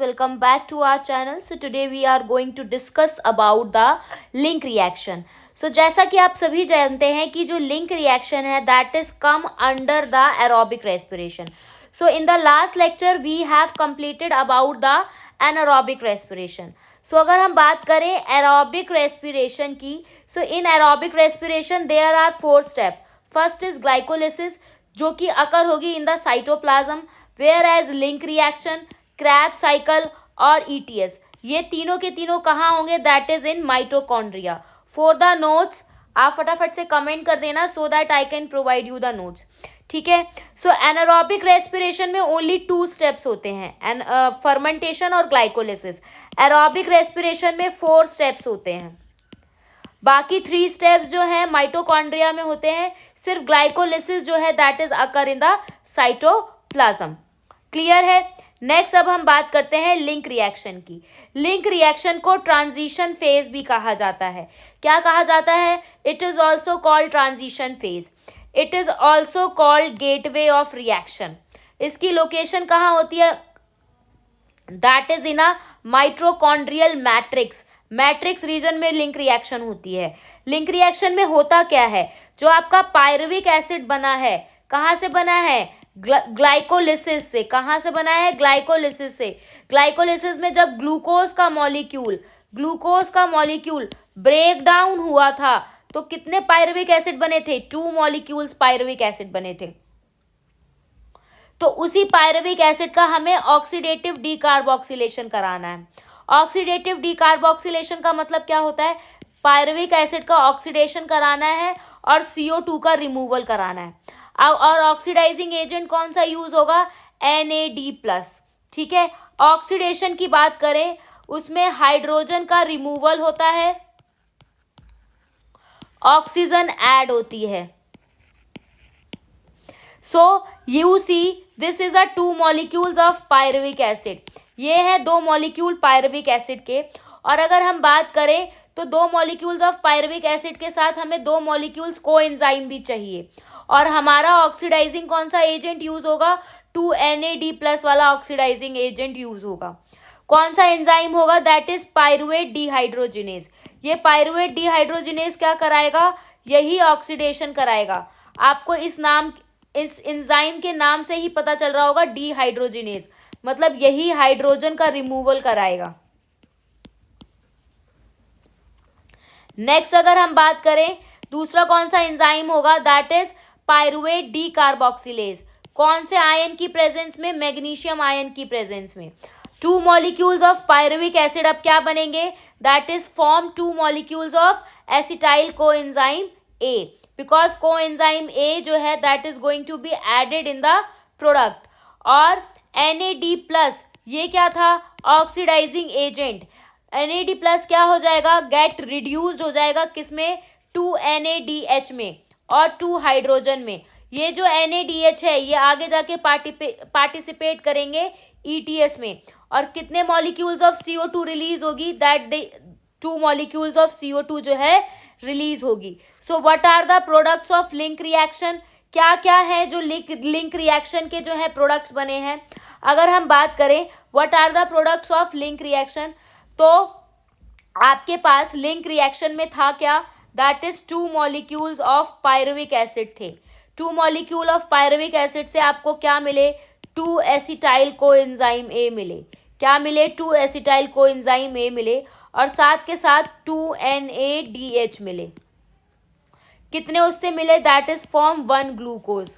welcome back to our channel. So today we are going to discuss about the link reaction. So जैसा कि आप सभी जानते हैं कि जो link reaction है that is come under the aerobic respiration. So in the last lecture we have completed about the anaerobic respiration. So अगर हम बात करें aerobic respiration की, so in aerobic respiration there are 4 steps. First is glycolysis जो कि अकर होगी in the cytoplasm, whereas link reaction, Krebs cycle और ETS ये तीनों के तीनों कहाँ होंगे, that is in mitochondria. For the notes आप फटाफट से कमेंट कर देना so that I can provide you the notes. ठीक है. सो एनारोबिक रेस्पिरेशन में ओनली 2 स्टेप्स होते हैं, एंड फर्मेंटेशन और ग्लाइकोलिसिस. एरोबिक रेस्पिरेशन में 4 स्टेप्स होते हैं. बाकी 3 स्टेप्स जो है माइटोकॉन्ड्रिया में होते हैं. सिर्फ ग्लाइकोलिसिस जो है that is occur in the cytoplasm. Clear है. नेक्स्ट अब हम बात करते हैं लिंक रिएक्शन की. लिंक रिएक्शन को ट्रांजिशन फेज भी कहा जाता है. क्या कहा जाता है? It is also called transition phase. It is also called gateway of reaction. इसकी लोकेशन कहाँ होती है? That is in a mitochondrial matrix. Matrix region में लिंक रिएक्शन होती है. लिंक रिएक्शन में होता क्या है? जो आपका पायरुविक एसिड बना है, कहाँ से बना है? ग्लाइकोलिसिस से. कहाँ से बना है? ग्लाइकोलिसिस से. ग्लाइकोलिसिस में जब ग्लूकोज का मॉलिक्यूल ब्रेक डाउन हुआ था तो कितने पायरुविक एसिड बने थे? 2 मॉलिक्यूल्स पायरुविक एसिड बने थे. तो उसी पायरुविक एसिड का हमें ऑक्सीडेटिव डीकार्बोक्सिलेशन कराना है. ऑक्सीडेटिव डीकार्बोक्सिलेशन का मतलब क्या होता है? पायरुविक एसिड का ऑक्सीडेशन कराना है और CO2 का रिमूवल कराना है. और ऑक्सीडाइजिंग एजेंट कौन सा यूज होगा? NAD+. ठीक है. ऑक्सीडेशन की बात करें उसमें हाइड्रोजन का रिमूवल होता है, ऑक्सीजन ऐड होती है. So you see this is a 2 molecules of pyruvic acid. ये है 2 मॉलिक्यूल पायरुविक एसिड के. और अगर हम बात करें तो 2 मॉलिक्यूल्स ऑफ पायरुविक एसिड के साथ हमें 2 मॉलिक्यूल्स कोएंजाइम भी चाहिए. और हमारा ऑक्सीडाइजिंग कौन सा एजेंट यूज होगा? 2NAD+ वाला ऑक्सीडाइजिंग एजेंट यूज होगा. कौन सा एंजाइम होगा? That is pyruvate dehydrogenase. ये पायरुवेट डिहाइड्रोजिनेज क्या कराएगा? यही ऑक्सीडेशन कराएगा. आपको इस एंजाइम के नाम से ही पता चल रहा होगा, डिहाइड्रोजिनेज मतलब यही हाइड्रोजन का रिमूवल कराएगा. नेक्स्ट अगर हम बात करें दूसरा कौन सा एंजाइम होगा? That is pyruvate decarboxylase. कौन से आयन की प्रेजेंस में? मैग्नीशियम आयन की प्रेजेंस में. 2 मॉलिक्यूल्स ऑफ पायरुविक एसिड अब क्या बनेंगे? That is form 2 molecules of acetyl coenzyme A, because coenzyme A जो है that is going to be added in the product. और NAD+ ये क्या था? Oxidising agent. NAD+ क्या हो जाएगा? गेट रिड्यूस्ड हो जाएगा किसमें? 2NADH में और 2 हाइड्रोजन में. ये जो NADH है ये आगे जाके पार्टिसिपेट करेंगे ETS में. और कितने मॉलिक्यूल्स ऑफ CO2 रिलीज होगी? दैट 2 मॉलिक्यूल्स ऑफ CO2 जो है रिलीज होगी. So what are the products of link reaction? क्या क्या है जो लिंक रिएक्शन के जो है प्रोडक्ट्स बने हैं? अगर हम बात करें what are the products of link reaction, तो आपके पास लिंक रिएक्शन में था क्या? That is 2 molecules of pyruvic acid थे. 2 मॉलिक्यूल ऑफ पायरुविक एसिड से आपको क्या मिले? 2 एसिटाइल कोएंजाइम A मिले. क्या मिले? 2 एसिटाइल कोएंजाइम A मिले. और साथ के साथ 2NADH मिले. कितने उससे मिले? That is form 1 glucose.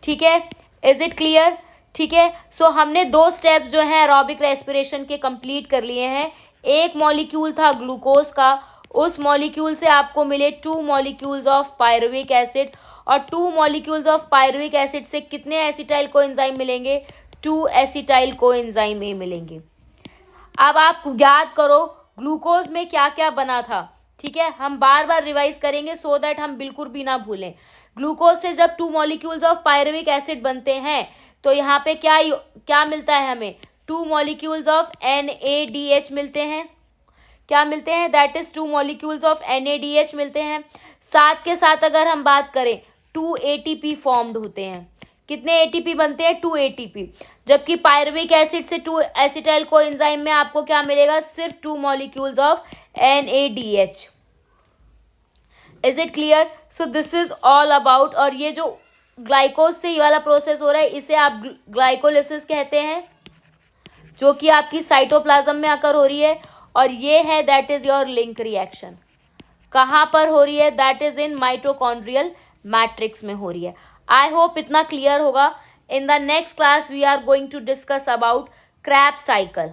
ठीक है. Is it clear? ठीक है. सो हमने 2 स्टेप्स जो है एरोबिक रेस्पिरेशन के कंप्लीट कर लिए हैं. एक मॉलिक्यूल था ग्लूकोज का, उस मॉलिक्यूल से आपको मिले 2 मॉलिक्यूल्स ऑफ पायरुविक एसिड. और 2 मॉलिक्यूल्स ऑफ पायरुविक एसिड से कितने एसिटाइल कोएंजाइम मिलेंगे? 2 एसिटाइल कोएंजाइम A मिलेंगे. अब आप याद करो ग्लूकोज में क्या क्या बना था. ठीक है. हम बार बार रिवाइज करेंगे सो दैट हम बिल्कुल भी ना भूलें. ग्लूकोज से जब 2 मॉलिक्यूल्स ऑफ पायरुविक एसिड बनते हैं तो यहाँ पे क्या मिलता है हमें? 2 मॉलिक्यूल्स ऑफ NADH मिलते हैं. क्या मिलते हैं? That is 2 molecules of NADH मिलते हैं. साथ के साथ अगर हम बात करें 2 ATP फॉर्म्ड होते हैं. कितने एटीपी बनते हैं, 2 एटीपी। जबकि पायरुविक एसिड से 2 एसिटाइल कोएंजाइम में आपको क्या मिलेगा, सिर्फ 2 molecules of NADH। Is it clear? So this is all about. और ये जो ग्लाइकोज से ये वाला प्रोसेस हो रहा है इसे आप ग्लाइकोलिसिस कहते हैं, जो कि आपकी साइटोप्लाज्म में आकर हो रही है। और ये है that is your link reaction. कहाँ पर हो रही है, that is in mitochondrial matrix में हो रही है। आई होप इतना क्लियर होगा। In the next class we are going to discuss about Krebs cycle।